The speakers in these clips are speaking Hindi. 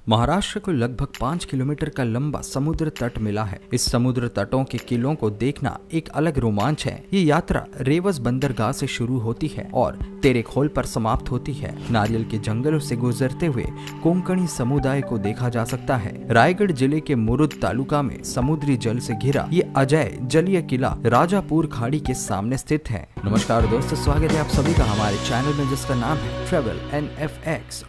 महाराष्ट्र को लगभग 5 किलोमीटर का लंबा समुद्र तट मिला है। इस समुद्र तटों के किलों को देखना एक अलग रोमांच है। ये यात्रा रेवस बंदरगाह से शुरू होती है और तेरेखोल पर समाप्त होती है। नारियल के जंगलों से गुजरते हुए कोंकणी समुदाय को देखा जा सकता है। रायगढ़ जिले के मुरुड तालुका में समुद्री जल से घिरा ये अजय जलीय किला राजापुर खाड़ी के सामने स्थित है। नमस्कार दोस्तों, स्वागत है आप सभी का हमारे चैनल में, जिसका नाम है ट्रेवल NFX।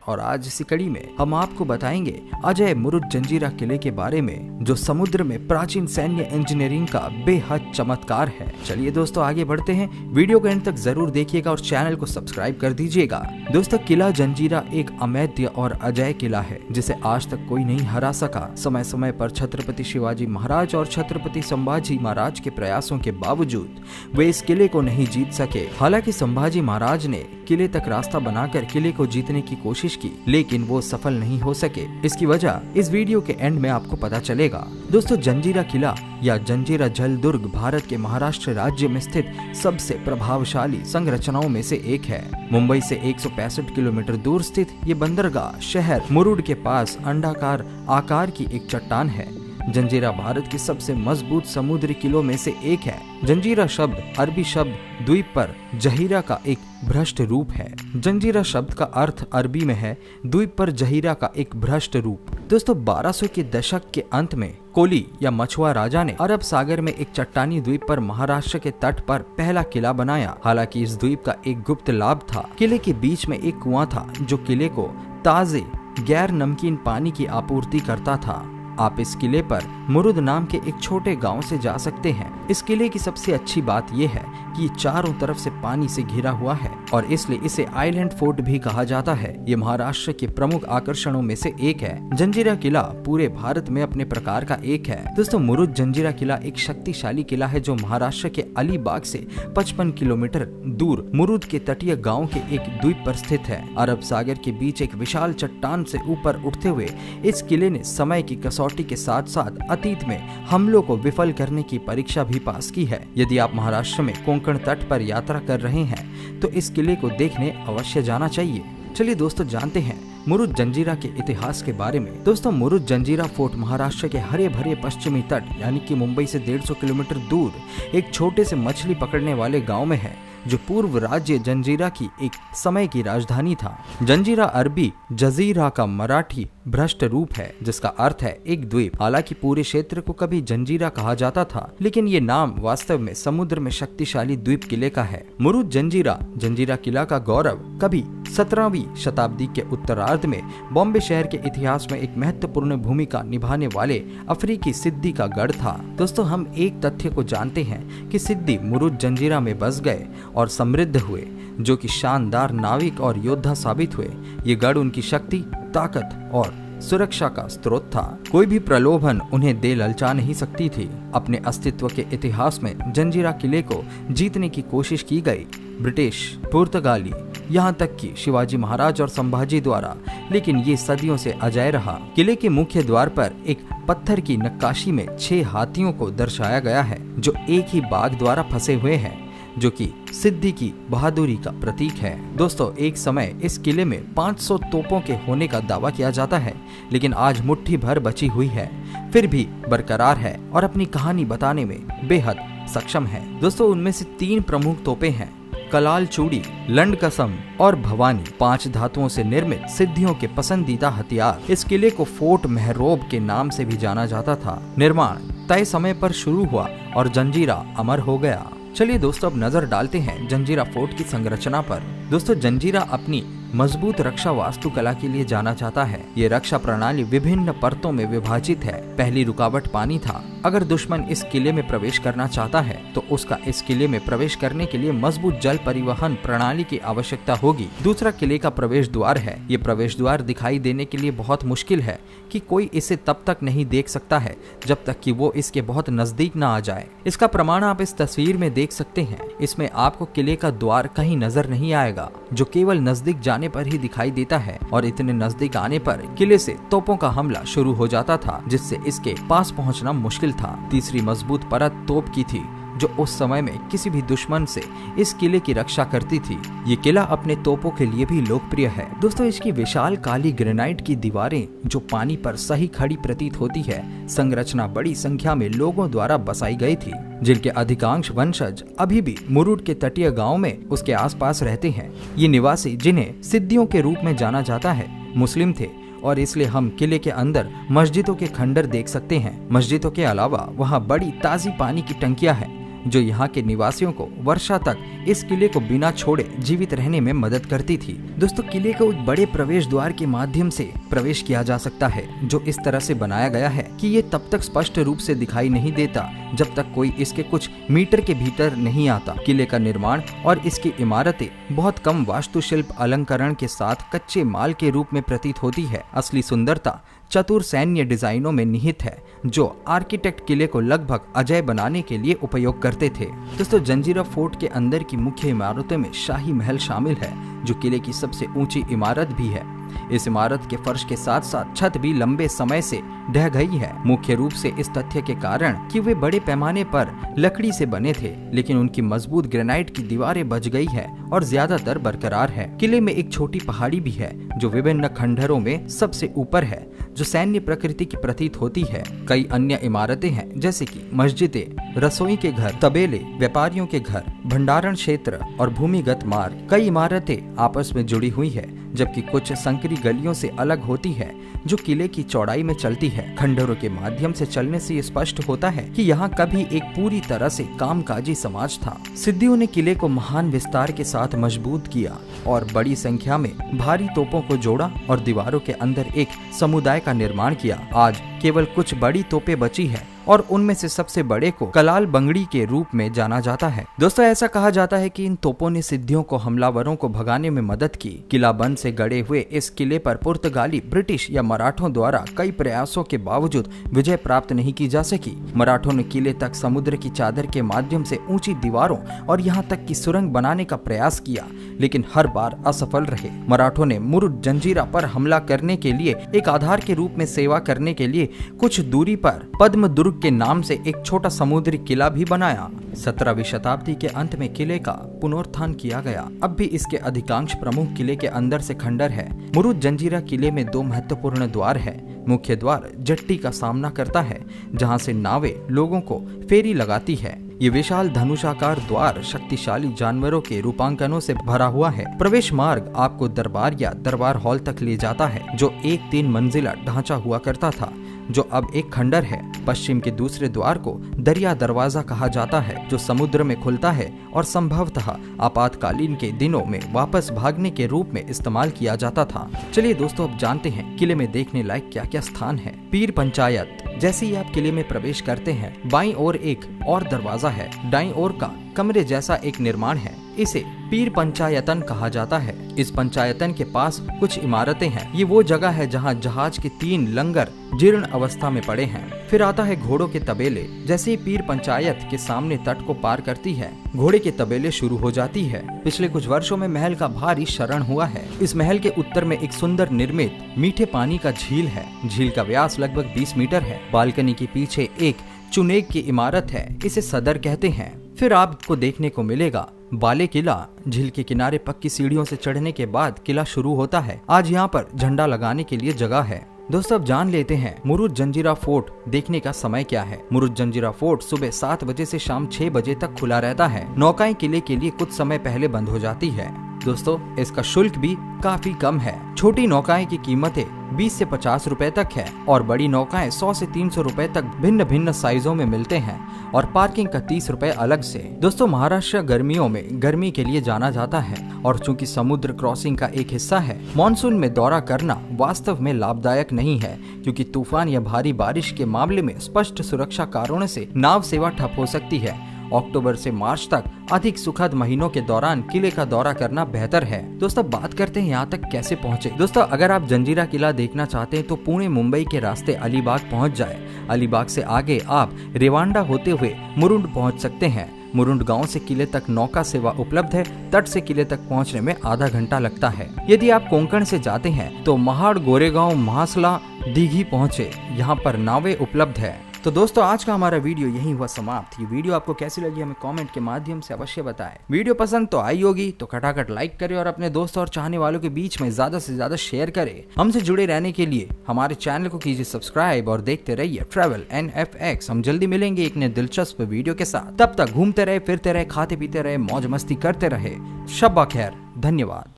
और आज इसी कड़ी में हम आपको बताएंगे अजय मुरुड जंजीरा किले के बारे में, जो समुद्र में प्राचीन सैन्य इंजीनियरिंग का बेहद चमत्कार है। चलिए दोस्तों आगे बढ़ते हैं, वीडियो को अंत तक जरूर देखिएगा और चैनल को सब्सक्राइब कर दीजिएगा। दोस्तों, किला जंजीरा एक अमेध्य और अजय किला है जिसे आज तक कोई नहीं हरा सका। समय समय पर छत्रपति शिवाजी महाराज और छत्रपति संभाजी महाराज के प्रयासों के बावजूद वे इस किले को नहीं जीत सके। हालांकि संभाजी महाराज ने किले तक रास्ता बनाकर किले को जीतने की कोशिश की, लेकिन वो सफल नहीं हो सके। इसकी वजह इस वीडियो के एंड में आपको पता चलेगा। दोस्तों, जंजीरा किला या जंजीरा जल दुर्ग भारत के महाराष्ट्र राज्य में स्थित सबसे प्रभावशाली संरचनाओं में से एक है। मुंबई से 165 किलोमीटर दूर स्थित ये बंदरगाह शहर मुरुड के पास अंडाकार आकार की एक चट्टान है। जंजीरा भारत के सबसे मजबूत समुद्री किलों में से एक है। जंजीरा शब्द अरबी शब्द द्वीप पर जहीरा का एक भ्रष्ट रूप है। जंजीरा शब्द का अर्थ अरबी में है द्वीप पर जहीरा का एक भ्रष्ट रूप। दोस्तों, 1200 के दशक के अंत में कोली या मछुआ राजा ने अरब सागर में एक चट्टानी द्वीप पर महाराष्ट्र के तट पर पहला किला बनाया। हालांकि इस द्वीप का एक गुप्त लाभ था। किले के बीच में एक कुआं था जो किले को ताजे गैर नमकीन पानी की आपूर्ति करता था। आप इस किले पर मुरुद नाम के एक छोटे गांव से जा सकते हैं। इस किले की सबसे अच्छी बात यह है कि ये चारों तरफ से पानी से घिरा हुआ है और इसलिए इसे आइलैंड फोर्ट भी कहा जाता है। ये महाराष्ट्र के प्रमुख आकर्षणों में से एक है। जंजीरा किला पूरे भारत में अपने प्रकार का एक है। दोस्तों, मुरुड जंजीरा किला एक शक्तिशाली किला है जो महाराष्ट्र के अलीबाग से 55 किलोमीटर दूर मुरुद के तटीय गाँव के एक द्वीप पर स्थित है। अरब सागर के बीच एक विशाल चट्टान से ऊपर उठते हुए इस किले ने समय की कसौटी के साथ साथ अतीत में हमलों को विफल करने की परीक्षा भी पास की है। यदि आप महाराष्ट्र में कोंकण तट पर यात्रा कर रहे हैं तो इस किले को देखने अवश्य जाना चाहिए। चलिए दोस्तों, जानते हैं मुरुड जंजीरा के इतिहास के बारे में। दोस्तों, मुरुड जंजीरा फोर्ट महाराष्ट्र के हरे भरे पश्चिमी तट यानी कि मुंबई से 150 किलोमीटर दूर एक छोटे से मछली पकड़ने वाले गांव में है, जो पूर्व राज्य जंजीरा की एक समय की राजधानी था। जंजीरा अरबी जजीरा का मराठी भ्रष्ट रूप है, जिसका अर्थ है एक द्वीप। हालांकि पूरे क्षेत्र को कभी जंजीरा कहा जाता था, लेकिन ये नाम वास्तव में समुद्र में शक्तिशाली द्वीप किले का है। मुरुड जंजीरा किला का गौरव कभी 17वीं शताब्दी के उत्तरार्ध में बॉम्बे शहर के इतिहास में एक महत्वपूर्ण भूमिका निभाने वाले अफ्रीकी सिद्दी का गढ़ था। दोस्तों, हम एक तथ्य को जानते हैं कि सिद्दी मुरुड जंजीरा में बस गए और समृद्ध हुए, जो कि शानदार नाविक और योद्धा साबित हुए। ये गढ़ उनकी शक्ति, ताकत और सुरक्षा का स्रोत था। कोई भी प्रलोभन उन्हें दे ललचा नहीं सकती थी। अपने अस्तित्व के इतिहास में जंजीरा किले को जीतने की कोशिश की गई, ब्रिटिश, पुर्तगाली, यहाँ तक कि शिवाजी महाराज और संभाजी द्वारा, लेकिन ये सदियों से अजय रहा। किले के मुख्य द्वार पर एक पत्थर की नक्काशी में 6 हाथियों को दर्शाया गया है, जो एक ही बाघ द्वारा फंसे हुए हैं, जो कि सिद्दी की बहादुरी का प्रतीक है। दोस्तों, एक समय इस किले में 500 तोपों के होने का दावा किया जाता है, लेकिन आज मुट्ठी भर बची हुई है, फिर भी बरकरार है और अपनी कहानी बताने में बेहद सक्षम है। दोस्तों, उनमें से 3 प्रमुख तोपें हैं, कलाल चूड़ी, लंड कसम और भवानी। 5 धातुओं से निर्मित सिद्धियों के पसंदीदा हथियार। इस किले को फोर्ट मेहरोब के नाम से भी जाना जाता था। निर्माण तय समय पर शुरू हुआ और जंजीरा अमर हो गया। चलिए दोस्तों, अब नजर डालते हैं जंजीरा फोर्ट की संरचना पर। दोस्तों, जंजीरा अपनी मजबूत रक्षा वास्तुकला के लिए जाना जाता है। ये रक्षा प्रणाली विभिन्न परतों में विभाजित है। पहली रुकावट पानी था। अगर दुश्मन इस किले में प्रवेश करना चाहता है तो उसका इस किले में प्रवेश करने के लिए मजबूत जल परिवहन प्रणाली की आवश्यकता होगी। दूसरा किले का प्रवेश द्वार है। ये प्रवेश द्वार दिखाई देने के लिए बहुत मुश्किल है कि कोई इसे तब तक नहीं देख सकता है जब तक कि वो इसके बहुत नजदीक न आ जाए। इसका प्रमाण आप इस तस्वीर में देख सकते हैं। इसमें आपको किले का द्वार कहीं नजर नहीं आएगा, जो केवल नजदीक जाने पर ही दिखाई देता है, और इतने नजदीक आने पर किले से तोपों का हमला शुरू हो जाता था, जिससे इसके पास पहुंचना मुश्किल था। तीसरी मजबूत परत तोप की थी, जो उस समय में किसी भी दुश्मन से इस किले की रक्षा करती थी। ये किला अपने तोपों के लिए भी लोकप्रिय है। दोस्तों, इसकी विशाल काली ग्रेनाइट की दीवारें जो पानी पर सही खड़ी प्रतीत होती है, संरचना बड़ी संख्या में लोगों द्वारा बसाई गई थी, जिनके अधिकांश वंशज अभी भी मुरुड के तटीय गांव में उसके आसपास रहते हैं। ये निवासी, जिन्हें सिद्दियों के रूप में जाना जाता है, मुस्लिम थे और इसलिए हम किले के अंदर मस्जिदों के खंडर देख सकते हैं। मस्जिदों के अलावा वहाँ बड़ी ताजी पानी की टंकियां हैं, जो यहाँ के निवासियों को वर्षा तक इस किले को बिना छोड़े जीवित रहने में मदद करती थी। दोस्तों, किले को एक बड़े प्रवेश द्वार के माध्यम से प्रवेश किया जा सकता है, जो इस तरह से बनाया गया है कि ये तब तक स्पष्ट रूप से दिखाई नहीं देता जब तक कोई इसके कुछ मीटर के भीतर नहीं आता। किले का निर्माण और इसकी इमारतें बहुत कम वास्तुशिल्प अलंकरण के साथ कच्चे माल के रूप में प्रतीत होती है। असली सुंदरता चतुर सैन्य डिजाइनों में निहित है, जो आर्किटेक्ट किले को लगभग अजय बनाने के लिए उपयोग करते थे। दोस्तों, जंजीरा फोर्ट के अंदर की मुख्य इमारतों में शाही महल शामिल है, जो किले की सबसे ऊंची इमारत भी है। इस इमारत के फर्श के साथ साथ छत भी लंबे समय से ढह गई है, मुख्य रूप से इस तथ्य के कारण कि वे बड़े पैमाने पर लकड़ी से बने थे, लेकिन उनकी मजबूत ग्रेनाइट की दीवारें बच गई है और ज्यादातर बरकरार है। किले में एक छोटी पहाड़ी भी है, जो विभिन्न खंडहरों में सबसे ऊपर है, जो सैन्य प्रकृति की प्रतीत होती है। कई अन्य इमारतें हैं, जैसे कि मस्जिदें, रसोई के घर, तबेले, व्यापारियों के घर, भंडारण क्षेत्र और भूमिगत मार्ग। कई इमारतें आपस में जुड़ी हुई है, जबकि कुछ संकरी गलियों से अलग होती है, जो किले की चौड़ाई में चलती है। खंडहरों के माध्यम से चलने से ये स्पष्ट होता है कि यहाँ कभी एक पूरी तरह से कामकाजी समाज था। सिद्दियों ने किले को महान विस्तार के साथ मजबूत किया और बड़ी संख्या में भारी तोपों को जोड़ा और दीवारों के अंदर एक समुदाय का निर्माण किया। आज केवल कुछ बड़ी तोपें बची है और उनमें से सबसे बड़े को कलाल बंगड़ी के रूप में जाना जाता है। दोस्तों, ऐसा कहा जाता है कि इन तोपों ने सिद्दियों को हमलावरों को भगाने में मदद की। किला बंद से गड़े हुए इस किले पर पुर्तगाली, ब्रिटिश या मराठों द्वारा कई प्रयासों के बावजूद विजय प्राप्त नहीं की जा सकी। मराठों ने किले तक समुद्र की चादर के माध्यम से ऊंची दीवारों और यहाँ तक की सुरंग बनाने का प्रयास किया, लेकिन हर बार असफल रहे। मराठों ने मुरुड जंजीरा पर हमला करने के लिए एक आधार के रूप में सेवा करने के लिए कुछ दूरी पर पद्म दुर्ग के नाम से एक छोटा समुद्री किला भी बनाया। 17वीं शताब्दी के अंत में किले का पुनरुत्थान किया गया। अब भी इसके अधिकांश प्रमुख किले के अंदर से खंडर है। मुरुड जंजीरा किले में 2 महत्वपूर्ण द्वार है। मुख्य द्वार जट्टी का सामना करता है, जहां से नावें लोगों को फेरी लगाती है। ये विशाल धनुषाकार द्वार शक्तिशाली जानवरों के रूपांकनों से भरा हुआ है। प्रवेश मार्ग आपको दरबार या दरबार हॉल तक ले जाता है, जो एक 3 मंजिला ढांचा हुआ करता था, जो अब एक खंडर है। पश्चिम के दूसरे द्वार को दरिया दरवाजा कहा जाता है, जो समुद्र में खुलता है और संभवतः आपातकालीन के दिनों में वापस भागने के रूप में इस्तेमाल किया जाता था। चलिए दोस्तों, अब जानते हैं किले में देखने लायक क्या क्या स्थान है। पीर पंचायत। जैसे ही आप किले में प्रवेश करते हैं, बाईं ओर एक और दरवाजा है। दाईं ओर का कमरे जैसा एक निर्माण है। इसे पीर पंचायतन कहा जाता है। इस पंचायतन के पास कुछ इमारतें हैं। ये वो जगह है जहाँ जहाज के 3 लंगर जीर्ण अवस्था में पड़े हैं। फिर आता है घोड़ों के तबेले। जैसे ही पीर पंचायत के सामने तट को पार करती है, घोड़े के तबेले शुरू हो जाती है। पिछले कुछ वर्षों में महल का भारी क्षरण हुआ है। इस महल के उत्तर में एक सुंदर निर्मित मीठे पानी का झील है। झील का व्यास लगभग 20 मीटर है। बालकनी के पीछे एक चुनेक की इमारत है, इसे सदर कहते हैं। फिर आपको देखने को मिलेगा बाले किला। झील के किनारे पक्की सीढ़ियों से चढ़ने के बाद किला शुरू होता है। आज यहाँ पर झंडा लगाने के लिए जगह है। दोस्तों, अब जान लेते हैं मुरुड जंजीरा फोर्ट देखने का समय क्या है। मुरुड जंजीरा फोर्ट सुबह 7 बजे से शाम 6 बजे तक खुला रहता है। नौकाएं किले के लिए कुछ समय पहले बंद हो जाती है। दोस्तों, इसका शुल्क भी काफी कम है। छोटी नौकाएं की कीमतें 20 से 50 रुपए तक है और बड़ी नौकाएं 100 से 300 रुपए तक भिन्न भिन्न साइजों में मिलते हैं और पार्किंग का 30 रुपए अलग से। दोस्तों, महाराष्ट्र गर्मियों में गर्मी के लिए जाना जाता है और चूंकि समुद्र क्रॉसिंग का एक हिस्सा है, मानसून में दौरा करना वास्तव में लाभदायक नहीं है, क्योंकि तूफान या भारी बारिश के मामले में स्पष्ट सुरक्षा कारणों से नाव सेवा ठप हो सकती है। अक्टूबर से मार्च तक अधिक सुखद महीनों के दौरान किले का दौरा करना बेहतर है। दोस्तों, बात करते हैं यहाँ तक कैसे पहुँचे। दोस्तों, अगर आप जंजीरा किला देखना चाहते हैं तो पुणे मुंबई के रास्ते अलीबाग पहुँच जाए। अलीबाग से आगे आप रेवांडा होते हुए मुरुड पहुँच सकते हैं। मुरुड गांव से किले तक नौका सेवा उपलब्ध है। तट से किले तक पहुंचने में आधा घंटा लगता है। यदि आप कोंकण से जाते हैं तो महाड़, गोरेगांव, महासला, दीघी पहुंचे। यहाँ पर नावें उपलब्ध है। तो दोस्तों आज का हमारा वीडियो यही हुआ समाप्त। ये वीडियो आपको कैसी लगी हमें कमेंट के माध्यम से अवश्य बताएं। वीडियो पसंद तो आई होगी तो खटाखट लाइक करें और अपने दोस्तों और चाहने वालों के बीच में ज्यादा से ज्यादा शेयर करें। हमसे जुड़े रहने के लिए हमारे चैनल को कीजिए सब्सक्राइब और देखते रहिए ट्रैवल NFX। हम जल्दी मिलेंगे एक नए दिलचस्प वीडियो के साथ। तब तक घूमते रहे, फिरते रहे, खाते पीते रहे, मौज मस्ती करते रहे। शब्बा खैर, धन्यवाद।